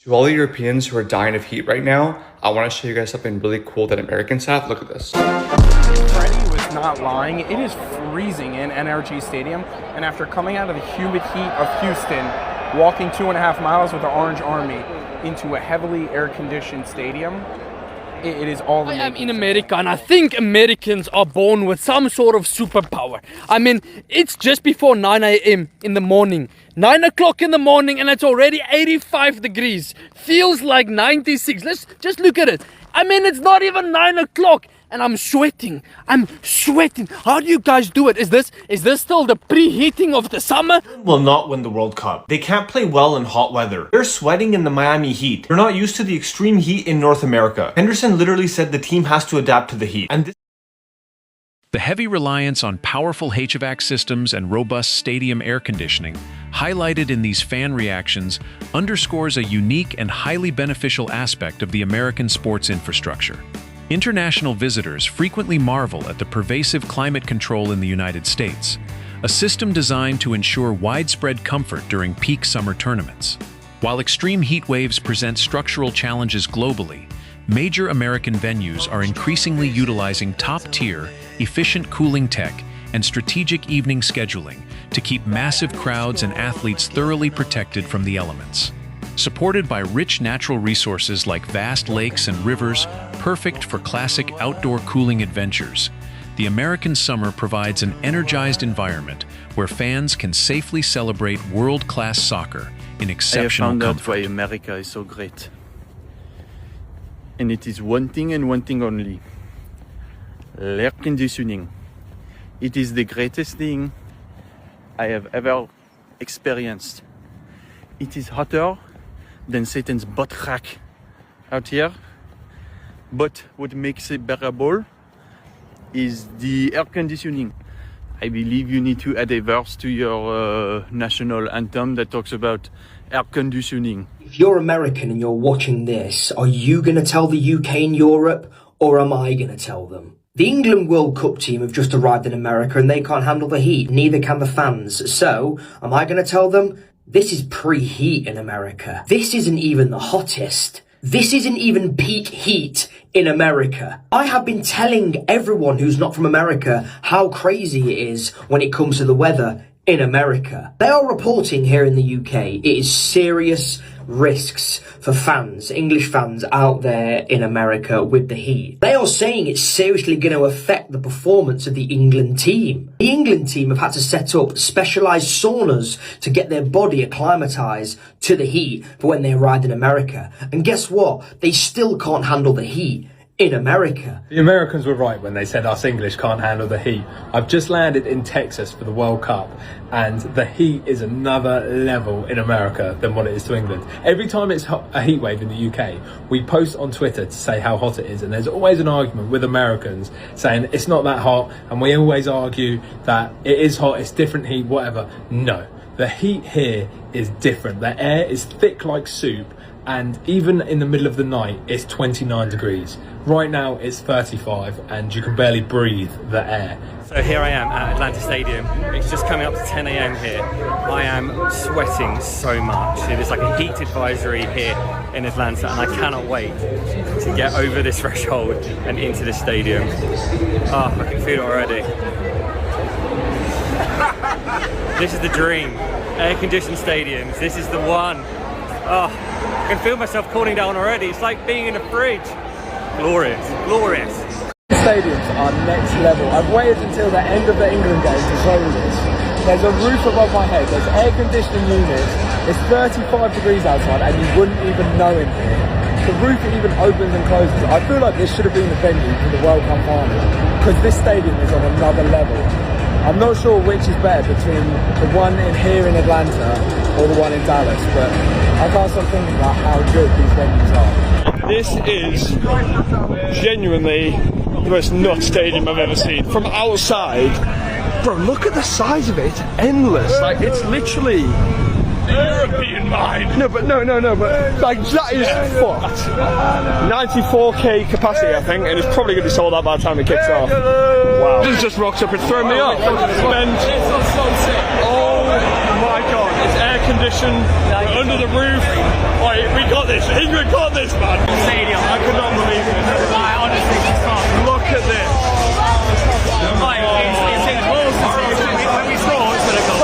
To all the Europeans who are dying of heat right now, I want to show you guys something really cool that Americans have. Look at this. Freddie was not lying. It is freezing in NRG Stadium, and after coming out of the humid heat of Houston, walking 2.5 miles with the Orange Army into a heavily air-conditioned stadium, it is all the I am in America, and I think Americans are born with some sort of superpower. I mean, it's just before 9 a.m. in the morning. 9 o'clock in the morning, and it's already 85 degrees. Feels like 96. Let's just look at it. I mean, it's not even 9 o'clock, and I'm sweating. I'm sweating. How do you guys do it? Is this still the preheating of the summer? Will not win the World Cup. They can't play well in hot weather. They're sweating in the Miami heat. They're not used to the extreme heat in North America. Henderson literally said the team has to adapt to the heat. And The heavy reliance on powerful HVAC systems and robust stadium air conditioning, highlighted in these fan reactions, underscores a unique and highly beneficial aspect of the American sports infrastructure. International visitors frequently marvel at the pervasive climate control in the United States, a system designed to ensure widespread comfort during peak summer tournaments. While extreme heat waves present structural challenges globally, major American venues are increasingly utilizing top-tier, efficient cooling tech and strategic evening scheduling to keep massive crowds and athletes thoroughly protected from the elements. Supported by rich natural resources like vast lakes and rivers, perfect for classic outdoor cooling adventures, the American summer provides an energized environment where fans can safely celebrate world-class soccer in exceptional comfort. I have found out why America is so great. And it is one thing and one thing only. Air conditioning. It is the greatest thing I have ever experienced. It is hotter than Satan's butt crack out here. But what makes it bearable is the air conditioning. I believe you need to add a verse to your national anthem that talks about air conditioning. If you're American and you're watching this, are you going to tell the UK and Europe, or am I going to tell them? The England World Cup team have just arrived in America and they can't handle the heat, neither can the fans. So, am I going to tell them? This is preheat in America. This isn't even the hottest. This isn't even peak heat in America. I have been telling everyone who's not from America how crazy it is when it comes to the weather in America. They are reporting here in the UK it is serious risks for fans, English fans out there in America with the heat. They are saying it's seriously going to affect the performance of the England team. The England team have had to set up specialised saunas to get their body acclimatised to the heat for when they arrived in America. And guess what? They still can't handle the heat in America. The Americans were right when they said us English can't handle the heat. I've just landed in Texas for the World Cup, and the heat is another level in America than what it is to England. Every time it's a heat wave in the UK, we post on Twitter to say how hot it is, and there's always an argument with Americans saying it's not that hot, and we always argue that it is hot, it's different heat, whatever. No, the heat here is different. The air is thick like soup, and even in the middle of the night, it's 29 degrees. Right now, it's 35, and you can barely breathe the air. So here I am at AT&T Stadium. It's just coming up to 10 a.m. here. I am sweating so much. There's like a heat advisory here in Atlanta, and I cannot wait to get over this threshold and into the stadium. Oh, I can feel it already. This is the dream. Air-conditioned stadiums. This is the one. Oh, I can feel myself cooling down already. It's like being in a fridge. Glorious, glorious. Stadiums are next level. I've waited until the end of the England game to show you this. There's a roof above my head, there's air conditioning units, it's 35 degrees outside and you wouldn't even know in here. The roof even opens and closes. I feel like this should have been the venue for the World Cup final, because this stadium is on another level. I'm not sure which is better between the one in here in Atlanta or the one in Dallas, but I can't stop thinking about how good these venues are. This is genuinely the most nuts stadium I've ever seen. From outside, bro, look at the size of it. It's endless. Like, it's literally European mind. No, but like, that is fucked. 94k capacity, I think, and it's probably going to be sold out by the time it kicks off. Wow. This just rocks up. It's throwing me off. Oh my god, it's air conditioned, under the roof. Right, we got this. England got this, man. Stadium. I could not believe it. I honestly just can't. Look at this. Like, it's in close. When we score, it's gonna go.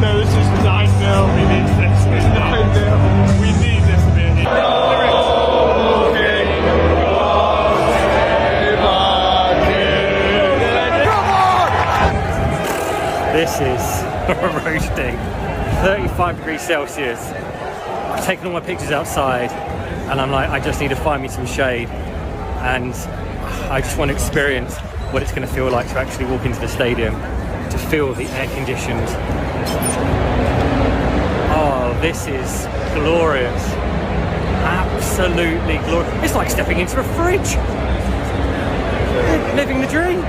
No, this is 9-0. We need this. It's 9-0. We need this, man. This is roasting. 35 degrees Celsius. I've taken all my pictures outside and I'm like, I just need to find me some shade. And I just want to experience what it's going to feel like to actually walk into the stadium, to feel the air conditioned. Oh, this is glorious. Absolutely glorious. It's like stepping into a fridge. Living the dream.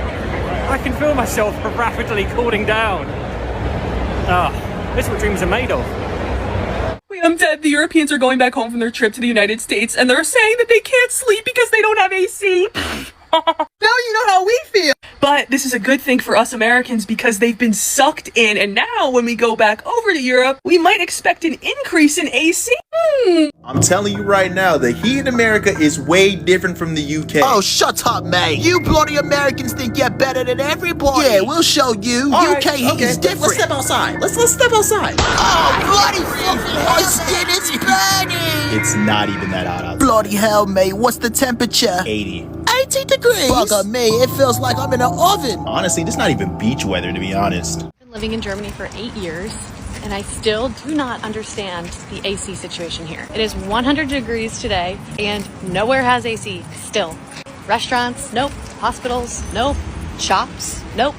I can feel myself rapidly cooling down. Ah, this is what dreams are made of. Wait, I'm dead. The Europeans are going back home from their trip to the United States and they're saying that they can't sleep because they don't have AC. Now you know how we feel. But this is a good thing for us Americans because they've been sucked in, and now when we go back over to Europe, we might expect an increase in AC. I'm telling you right now, the heat in America is way different from the UK. Oh, shut up, mate. You bloody Americans think you're better than everybody. Yeah, we'll show you. UK heat is different. Let's step outside. Let's step outside. Oh, bloody fucking my skin is burning. It's not even that hot outside. Bloody hell, mate. What's the temperature? 80. 80 degrees? Bugger me. It feels like I'm in an oven. Honestly, this is not even beach weather, to be honest. I've been living in Germany for 8 years, and I still do not understand the AC situation here. It is 100 degrees today, and nowhere has AC still. Restaurants, nope. Hospitals, nope. Shops, nope.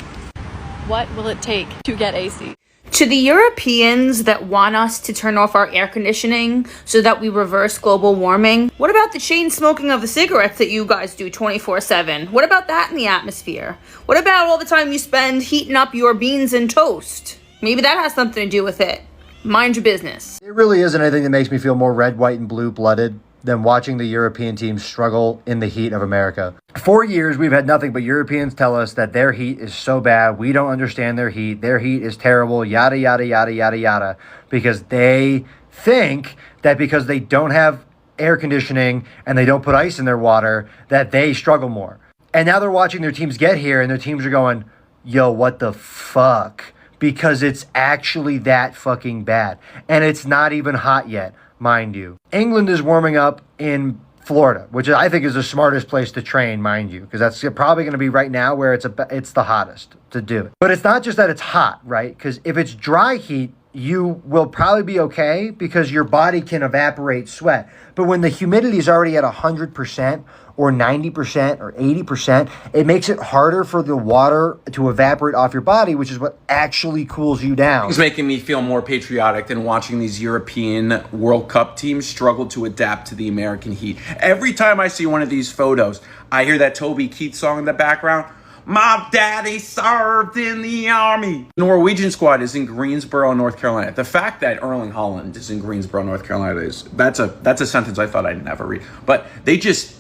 What will it take to get AC? To the Europeans that want us to turn off our air conditioning so that we reverse global warming, what about the chain smoking of the cigarettes that you guys do 24/7? What about that in the atmosphere? What about all the time you spend heating up your beans and toast? Maybe that has something to do with it. Mind your business. It really isn't anything that makes me feel more red, white, and blue-blooded than watching the European teams struggle in the heat of America. For years, we've had nothing but Europeans tell us that their heat is so bad, we don't understand their heat is terrible, yada, yada, yada, yada, yada, because they think that because they don't have air conditioning and they don't put ice in their water, that they struggle more. And now they're watching their teams get here and their teams are going, yo, what the fuck? Because it's actually that fucking bad. And it's not even hot yet, mind you. England is warming up in Florida, which I think is the smartest place to train, mind you, because that's probably going to be right now where it's the hottest to do it. But it's not just that it's hot, right? Because if it's dry heat, you will probably be okay because your body can evaporate sweat. But when the humidity is already at 100% or 90% or 80%, it makes it harder for the water to evaporate off your body, which is what actually cools you down. It's making me feel more patriotic than watching these European World Cup teams struggle to adapt to the American heat. Every time I see one of these photos, I hear that Toby Keith song in the background. My daddy served in the army. The Norwegian squad is in Greensboro, North Carolina. The fact that Erling Haaland is in Greensboro, North Carolina that's a sentence I thought I'd never read. But they just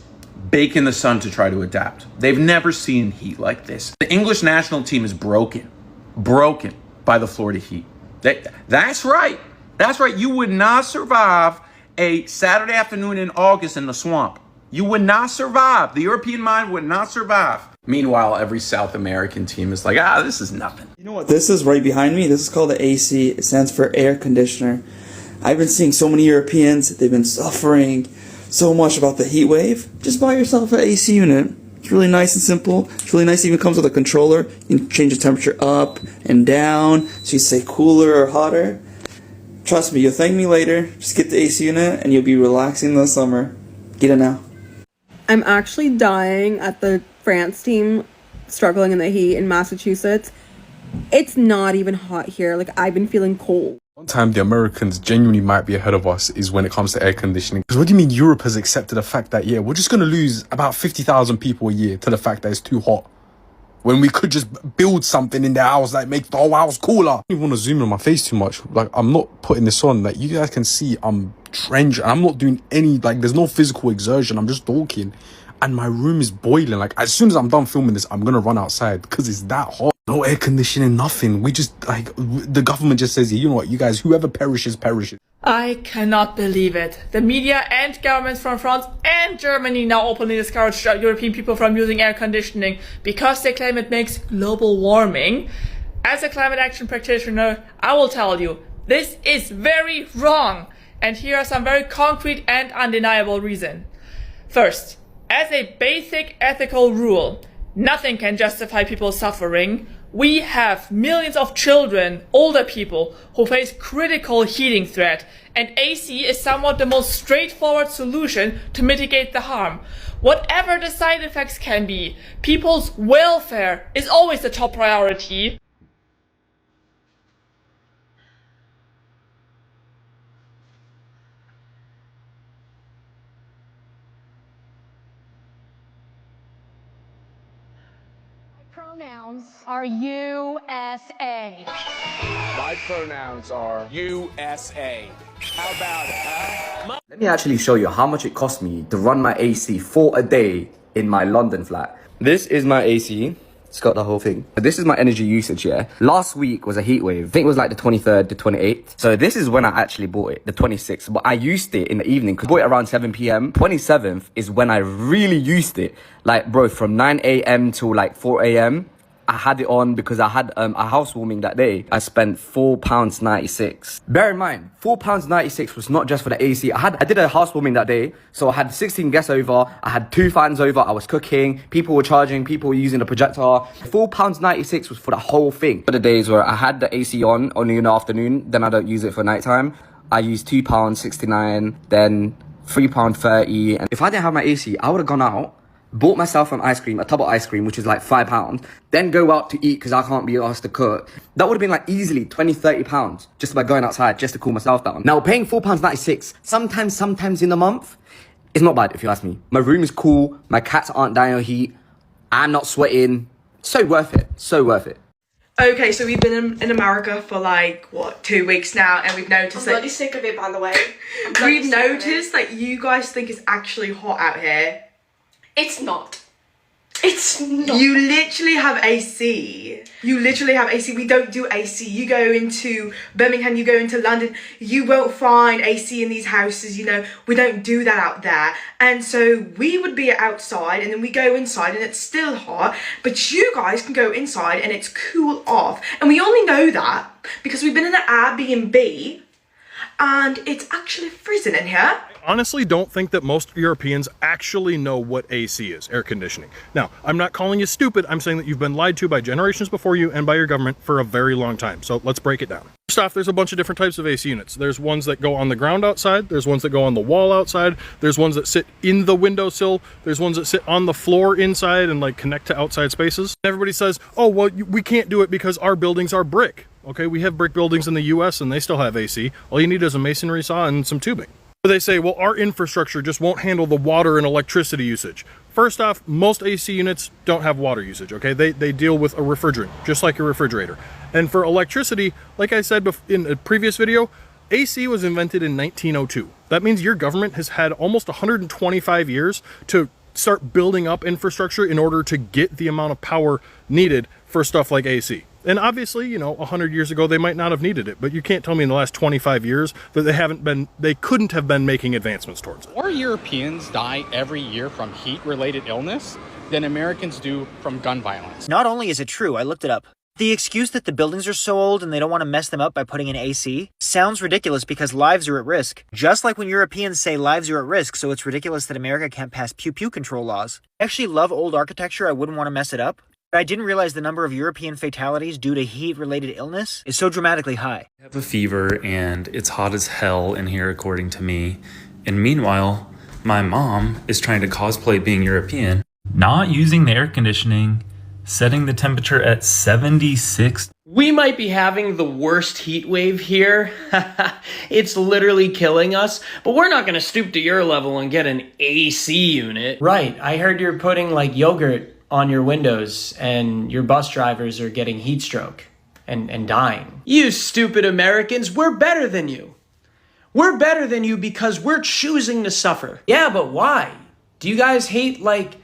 bake in the sun to try to adapt. They've never seen heat like this. The English national team is broken by the Florida heat. That's right. That's right. You would not survive a Saturday afternoon in August in the swamp. You would not survive. The European mind would not survive. Meanwhile, every South American team is like, this is nothing. You know what this is right behind me? This is called the AC. It stands for air conditioner. I've been seeing so many Europeans, they've been suffering so much about the heat wave. Just buy yourself an AC unit. It's really nice and simple. It's really nice. It even comes with a controller. You can change the temperature up and down so you stay cooler or hotter. Trust me, you'll thank me later. Just get the AC unit and you'll be relaxing in the summer. Get it now. I'm actually dying at the France team struggling in the heat in Massachusetts. It's not even hot here. Like, I've been feeling cold. One time the Americans genuinely might be ahead of us is when it comes to air conditioning. Because what do you mean Europe has accepted the fact that, we're just going to lose about 50,000 people a year to the fact that it's too hot? When we could just build something in the house that makes the whole house cooler. I don't even want to zoom in on my face too much. Like, I'm not putting this on. Like, you guys can see I'm drenched. I'm not doing any, there's no physical exertion. I'm just talking. And my room is boiling. Like, as soon as I'm done filming this, I'm going to run outside because it's that hot. No air conditioning, nothing. We just, like, the government just says, you know what, you guys, whoever perishes, perishes. I cannot believe it. The media and governments from France and Germany now openly discourage European people from using air conditioning because they claim it makes global warming. As a climate action practitioner, I will tell you, this is very wrong. And here are some very concrete and undeniable reasons. First, as a basic ethical rule, nothing can justify people's suffering. We have millions of children, older people, who face critical heating threat, and AC is somewhat the most straightforward solution to mitigate the harm. Whatever the side effects can be, people's welfare is always the top priority. Pronouns are USA. My pronouns are USA. How about it, huh? Let me actually show you how much it cost me to run my AC for a day in my London flat. This is my AC. It's got the whole thing. This is my energy usage, yeah. Last week was a heat wave. I think it was like the 23rd to 28th. So this is when I actually bought it, the 26th. But I used it in the evening because I bought it around 7 p.m. 27th is when I really used it. Like, bro, from 9 a.m. till like 4 a.m. I had it on because I had a housewarming that day. I spent £4.96. Bear in mind, £4.96 was not just for the AC. I did a housewarming that day, so I had 16 guests over. I had 2 fans over. I was cooking. People were charging. People were using the projector. £4.96 was for the whole thing. For the days where I had the AC on only in the afternoon, then I don't use it for nighttime. I used £2.69, then £3.30. And if I didn't have my AC, I would have gone out, bought myself an ice cream, a tub of ice cream, which is like £5, then go out to eat because I can't be asked to cook. That would have been like easily £20-30 just by going outside just to cool myself down. Now, paying £4.96 sometimes in the month is not bad if you ask me. My room is cool, my cats aren't dying of heat, I'm not sweating. So worth it, so worth it. Okay, so we've been in America for like, what, 2 weeks now, and we've noticed I'm bloody sick of it, by the way. We've noticed that you guys think it's actually hot out here. It's not. It's not. You literally have AC. You literally have AC. We don't do AC. You go into Birmingham, you go into London, you won't find AC in these houses, you know. We don't do that out there. And so we would be outside and then we go inside and it's still hot. But you guys can go inside and it's cool off. And we only know that because we've been in an Airbnb and it's actually freezing in here. Honestly don't think that most Europeans actually know what AC is, air conditioning. Now, I'm not calling you stupid, I'm saying that you've been lied to by generations before you and by your government for a very long time. So let's break it down. First off, there's a bunch of different types of AC units. There's ones that go on the ground outside, there's ones that go on the wall outside, there's ones that sit in the windowsill, there's ones that sit on the floor inside and like connect to outside spaces. Everybody says, oh, well, we can't do it because our buildings are brick. Okay, we have brick buildings in the US and they still have AC. All you need is a masonry saw and some tubing. But they say, well, our infrastructure just won't handle the water and electricity usage. First off, most AC units don't have water usage, okay? They deal with a refrigerant, just like your refrigerator. And for electricity, like I said in a previous video, AC was invented in 1902. That means your government has had almost 125 years to start building up infrastructure in order to get the amount of power needed for stuff like AC. And obviously, you know, 100 years ago, they might not have needed it, but you can't tell me in the last 25 years that they couldn't have been making advancements towards it. More Europeans die every year from heat-related illness than Americans do from gun violence. Not only is it true, I looked it up. The excuse that the buildings are so old and they don't want to mess them up by putting in AC sounds ridiculous because lives are at risk. Just like when Europeans say lives are at risk, so it's ridiculous that America can't pass pew-pew control laws. I actually love old architecture, I wouldn't want to mess it up. I didn't realize the number of European fatalities due to heat-related illness is so dramatically high. I have a fever and it's hot as hell in here according to me. And meanwhile, my mom is trying to cosplay being European, not using the air conditioning, setting the temperature at 76. We might be having the worst heat wave here. It's literally killing us, but we're not gonna stoop to your level and get an AC unit. Right, I heard you're putting like yogurt on your windows and your bus drivers are getting heat stroke and dying. You stupid Americans, we're better than you. We're better than you because we're choosing to suffer. Yeah, but why? Do you guys hate like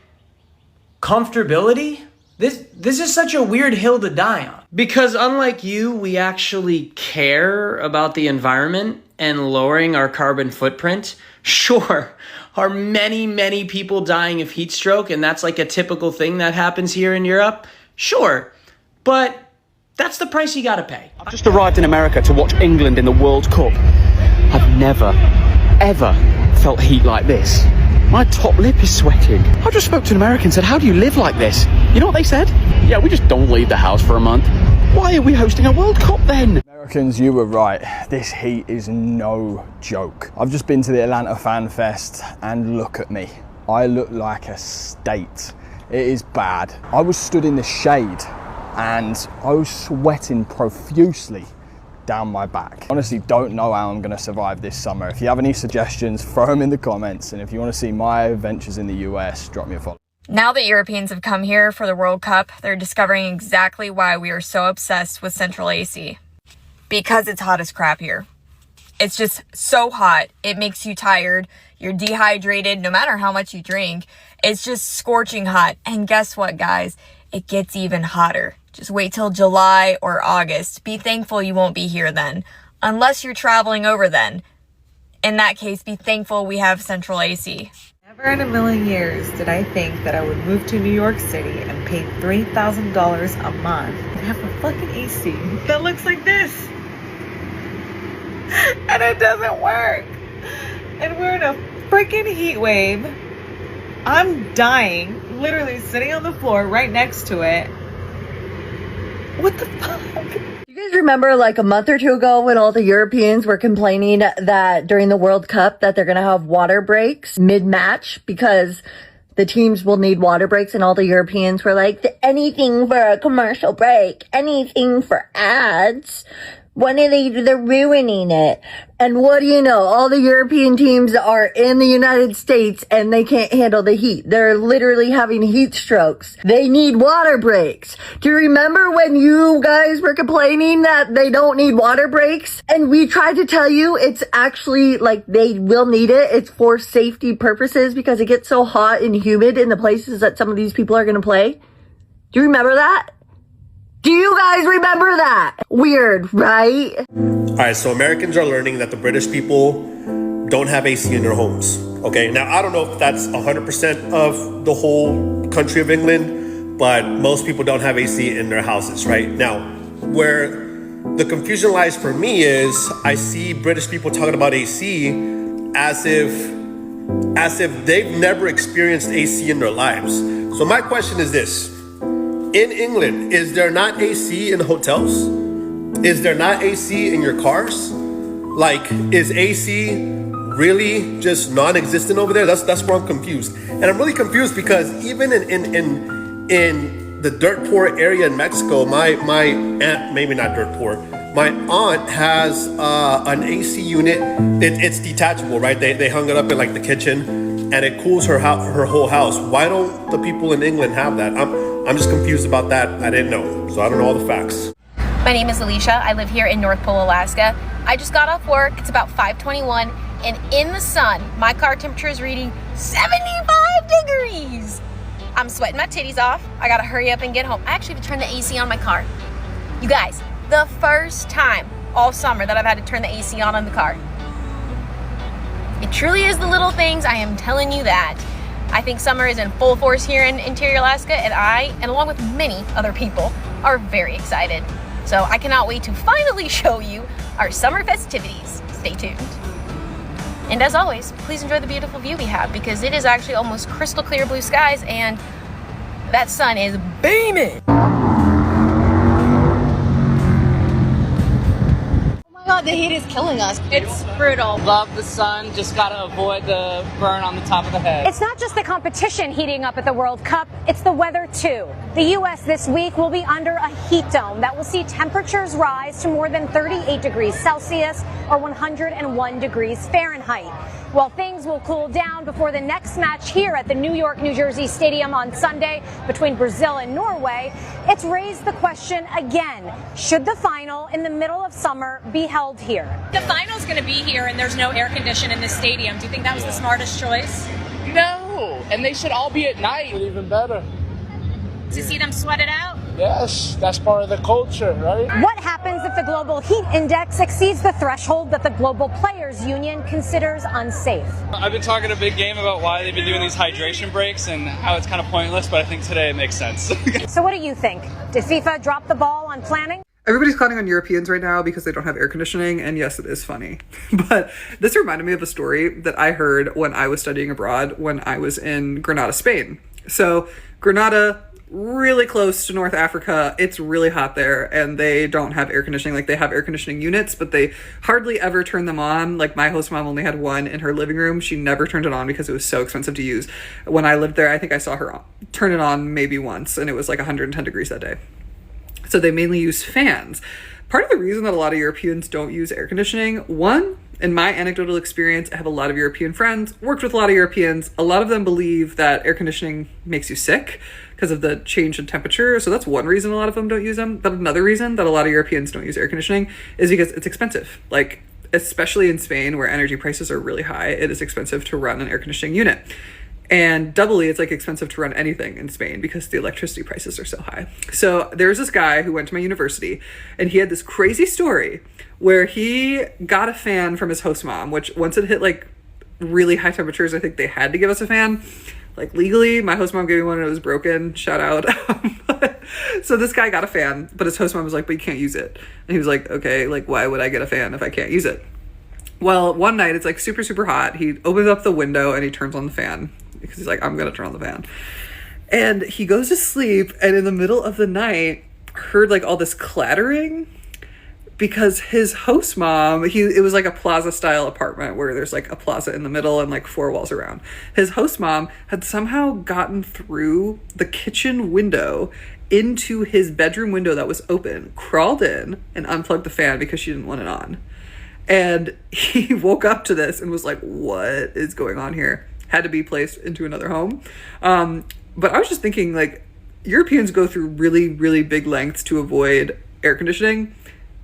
comfortability? This is such a weird hill to die on. Because unlike you, we actually care about the environment and lowering our carbon footprint. Sure, are many, many people dying of heat stroke, and that's like a typical thing that happens here in Europe? Sure, but that's the price you gotta pay. I've just arrived in America to watch England in the World Cup. I've never, ever felt heat like this. My top lip is sweating. I just spoke to an American and said, how do you live like this? You know what they said? Yeah, we just don't leave the house for a month. Why are we hosting a World Cup then? Americans, you were right. This heat is no joke. I've just been to the Atlanta Fan Fest and look at me. I look like a state. It is bad. I was stood in the shade and I was sweating profusely down my back. Honestly, don't know how I'm gonna survive this summer. If you have any suggestions, throw them in the comments. And if you wanna see my adventures in the US, drop me a follow. Now that Europeans have come here for the World Cup, they're discovering exactly why we are so obsessed with central AC. Because it's hot as crap here. It's just so hot, it makes you tired, you're dehydrated no matter how much you drink. It's just scorching hot. And guess what, guys? It gets even hotter. Just wait till July or August. Be thankful you won't be here then. Unless you're traveling over then. In that case, be thankful we have central AC. Never in a million years did I think that I would move to New York City and pay $3,000 a month and have a fucking AC that looks like this. And it doesn't work. And we're in a freaking heat wave. I'm dying, literally sitting on the floor right next to it. What the fuck? You guys remember like a month or two ago when all the Europeans were complaining that during the World Cup that they're going to have water breaks mid-match because the teams will need water breaks, and all the Europeans were like, anything for a commercial break, anything for ads. When they're ruining it. And what do you know? All the European teams are in the United States and they can't handle the heat. They're literally having heat strokes. They need water breaks. Do you remember when you guys were complaining that they don't need water breaks? And we tried to tell you it's actually like they will need it. It's for safety purposes because it gets so hot and humid in the places that some of these people are going to play. Do you remember that? Do you guys remember that? Weird, right? All right, so Americans are learning that the British people don't have AC in their homes. Okay, now I don't know if that's 100% of the whole country of England, but most people don't have AC in their houses, right? Now, where the confusion lies for me is I see British people talking about AC as if they've never experienced AC in their lives. So my question is this. In England, is there not AC in hotels? Is there not AC in your cars? Like, is AC really just non-existent over there? That's where I'm confused. And I'm really confused because even in the dirt poor area in Mexico, my aunt, maybe not dirt poor, my aunt has an AC unit. It's detachable, right? They hung it up in like the kitchen and it cools her whole house. Why don't the people in England have that? I'm just confused about that. I didn't know, so I don't know all the facts. My name is Alicia. I live here in North Pole, Alaska. I just got off work. It's about 5:21, and in the sun, my car temperature is reading 75 degrees. I'm sweating my titties off. I gotta hurry up and get home. I actually have to turn the AC on my car. You guys, the first time all summer that I've had to turn the AC on the car. It truly is the little things, I am telling you that. I think summer is in full force here in interior Alaska, and I, and along with many other people, are very excited. So I cannot wait to finally show you our summer festivities. Stay tuned. And as always, please enjoy the beautiful view we have because it is actually almost crystal clear blue skies and that sun is beaming. God, the heat is killing us. It's brutal. Love the sun, just gotta avoid the burn on the top of the head. It's not just the competition heating up at the World Cup, it's the weather too. The U.S. this week will be under a heat dome that will see temperatures rise to more than 38 degrees Celsius or 101 degrees Fahrenheit. While things will cool down before the next match here at the New York-New Jersey Stadium on Sunday between Brazil and Norway, it's raised the question again, should the final in the middle of summer be held here? The final's going to be here and there's no air condition in the stadium. Do you think that was the smartest choice? No, and they should all be at night. Even better. To see them sweat it out? Yes, that's part of the culture, right? What happens if the global heat index exceeds the threshold that the Global Players Union considers unsafe? I've been talking a big game about why they've been doing these hydration breaks and how it's kind of pointless, but I think today it makes sense. So what do you think? Did FIFA drop the ball on planning? Everybody's clowning on Europeans right now because they don't have air conditioning, and yes, it is funny. But this reminded me of a story that I heard when I was studying abroad when I was in Granada, Spain. So Granada, really close to North Africa. It's really hot there, and they don't have air conditioning. Like, they have air conditioning units, but they hardly ever turn them on. Like, my host mom only had one in her living room. She never turned it on because it was so expensive to use. When I lived there, I think I saw her turn it on maybe once, and it was like 110 degrees that day. So they mainly use fans. Part of the reason that a lot of Europeans don't use air conditioning, one, in my anecdotal experience, I have a lot of European friends, worked with a lot of Europeans. A lot of them believe that air conditioning makes you sick because of the change in temperature. So that's one reason a lot of them don't use them. But another reason that a lot of Europeans don't use air conditioning is because it's expensive. Like, especially in Spain, where energy prices are really high, it is expensive to run an air conditioning unit. And doubly, it's like expensive to run anything in Spain because the electricity prices are so high. So there's this guy who went to my university, and he had this crazy story where he got a fan from his host mom, which once it hit like really high temperatures, I think they had to give us a fan. Like, legally, my host mom gave me one and it was broken. Shout out. So this guy got a fan, but his host mom was like, but you can't use it. And he was like, okay, like, why would I get a fan if I can't use it? Well, one night it's like super, super hot. He opens up the window and he turns on the fan because he's like, I'm going to turn on the fan. And he goes to sleep, and in the middle of the night heard like all this clattering because his host mom, it was like a plaza style apartment where there's like a plaza in the middle and like 4 walls around. His host mom had somehow gotten through the kitchen window into his bedroom window that was open, crawled in and unplugged the fan because she didn't want it on. And he woke up to this and was like, what is going on here? Had to be placed into another home. But I was just thinking, like, Europeans go through really, really big lengths to avoid air conditioning.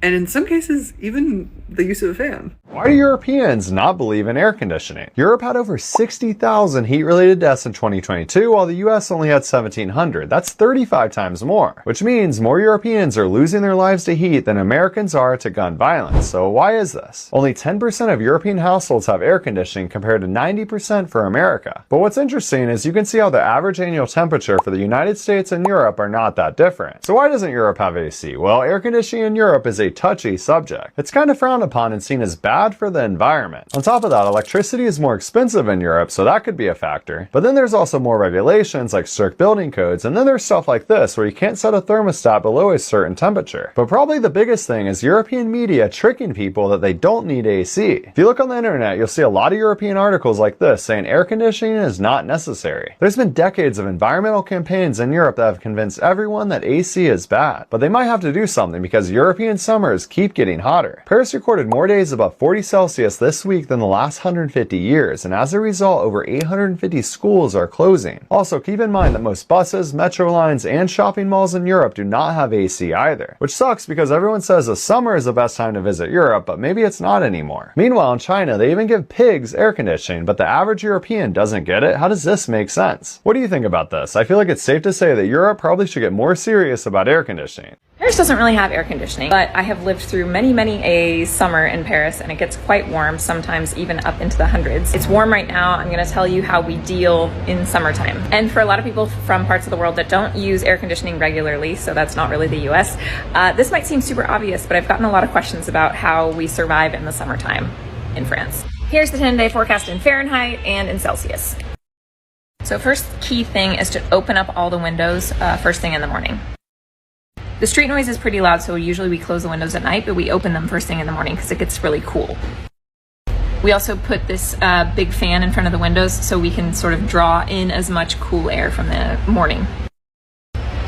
And in some cases, even the use of a fan. Why do Europeans not believe in air conditioning? Europe had over 60,000 heat-related deaths in 2022, while the US only had 1,700. That's 35 times more, which means more Europeans are losing their lives to heat than Americans are to gun violence. So why is this? Only 10% of European households have air conditioning compared to 90% for America. But what's interesting is you can see how the average annual temperature for the United States and Europe are not that different. So why doesn't Europe have AC? Well, air conditioning in Europe is a touchy subject. It's kind of frowned upon and seen as bad for the environment. On top of that, electricity is more expensive in Europe, so that could be a factor. But then there's also more regulations like strict building codes, and then there's stuff like this where you can't set a thermostat below a certain temperature. But probably the biggest thing is European media tricking people that they don't need AC. If you look on the internet, you'll see a lot of European articles like this saying air conditioning is not necessary. There's been decades of environmental campaigns in Europe that have convinced everyone that AC is bad. But they might have to do something because European summers keep getting hotter. Paris recorded more days above 40 Celsius this week than the last 150 years, and as a result, over 850 schools are closing. Also, keep in mind that most buses, metro lines, and shopping malls in Europe do not have AC either, which sucks because everyone says the summer is the best time to visit Europe, but maybe it's not anymore. Meanwhile, in China, they even give pigs air conditioning, but the average European doesn't get it. How does this make sense? What do you think about this? I feel like it's safe to say that Europe probably should get more serious about air conditioning. Paris doesn't really have air conditioning, but I have lived through many a summer in Paris, and it gets quite warm, sometimes even up into the hundreds. It's warm right now. I'm going to tell you how we deal in summertime. And for a lot of people from parts of the world that don't use air conditioning regularly, so that's not really the US, this might seem super obvious, but I've gotten a lot of questions about how we survive in the summertime in France. Here's the 10-day forecast in Fahrenheit and in Celsius. So first key thing is to open up all the windows first thing in the morning. The street noise is pretty loud, so usually we close the windows at night, but we open them first thing in the morning because it gets really cool. We also put this big fan in front of the windows so we can sort of draw in as much cool air from the morning.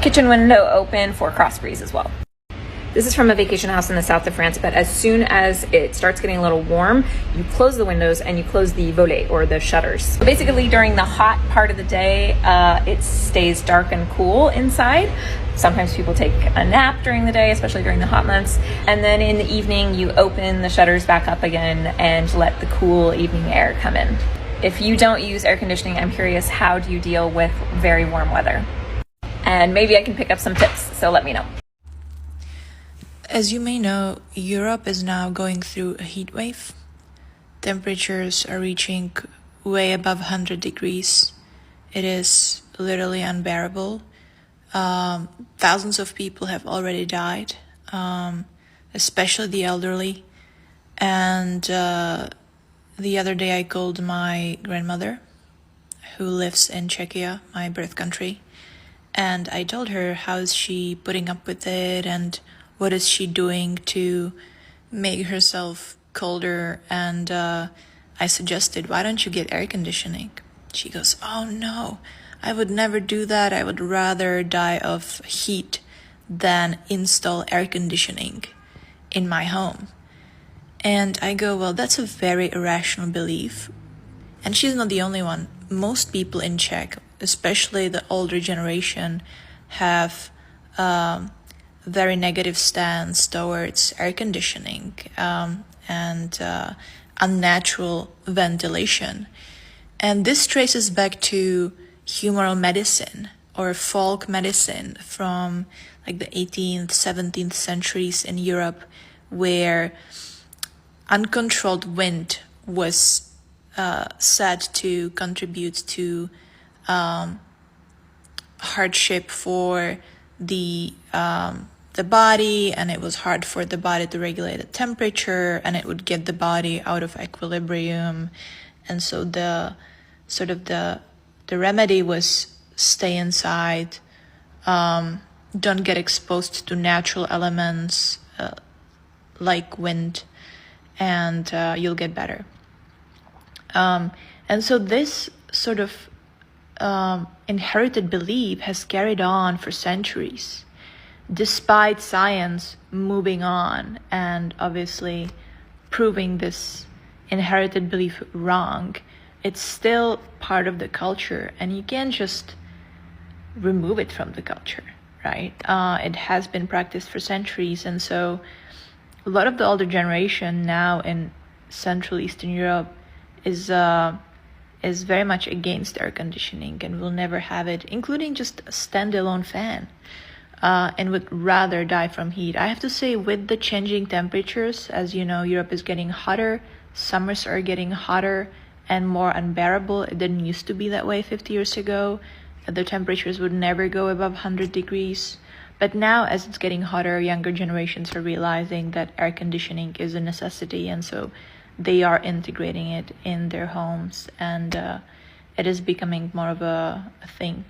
Kitchen window open for cross breeze as well. This is from a vacation house in the south of France, but as soon as it starts getting a little warm, you close the windows and you close the volets, or the shutters. So basically, during the hot part of the day, it stays dark and cool inside. Sometimes people take a nap during the day, especially during the hot months. And then in the evening, you open the shutters back up again and let the cool evening air come in. If you don't use air conditioning, I'm curious, how do you deal with very warm weather? and maybe I can pick up some tips, so let me know. As you may know, Europe is now going through a heat wave. Temperatures are reaching way above 100 degrees. It is literally unbearable. Thousands of people have already died, especially the elderly. And the other day I called my grandmother, who lives in Czechia, my birth country, and I told her how is she putting up with it and what is she doing to make herself colder. And I suggested, why don't you get air conditioning? She goes, oh no, I would never do that. I would rather die of heat than install air conditioning in my home. And I go, well, that's a very irrational belief. And she's not the only one. Most people in Czech, especially the older generation, have very negative stance towards air conditioning and unnatural ventilation. And this traces back to humoral medicine or folk medicine from like the 18th, 17th centuries in Europe, where uncontrolled wind was said to contribute to hardship for the body, and it was hard for the body to regulate the temperature, and it would get the body out of equilibrium. And so the remedy was stay inside, don't get exposed to natural elements like wind, and you'll get better. And so this sort of inherited belief has carried on for centuries, despite science moving on and obviously proving this inherited belief wrong. It's still part of the culture, and you can't just remove it from the culture, right? It has been practiced for centuries, and so a lot of the older generation now in Central Eastern Europe is very much against air conditioning and will never have it, including just a standalone fan, and would rather die from heat. I have to say, with the changing temperatures, as you know, Europe is getting hotter, summers are getting hotter and more unbearable. It didn't used to be that way 50 years ago. The temperatures would never go above 100 degrees. But now, as it's getting hotter, younger generations are realizing that air conditioning is a necessity, and so they are integrating it in their homes, and it is becoming more of a thing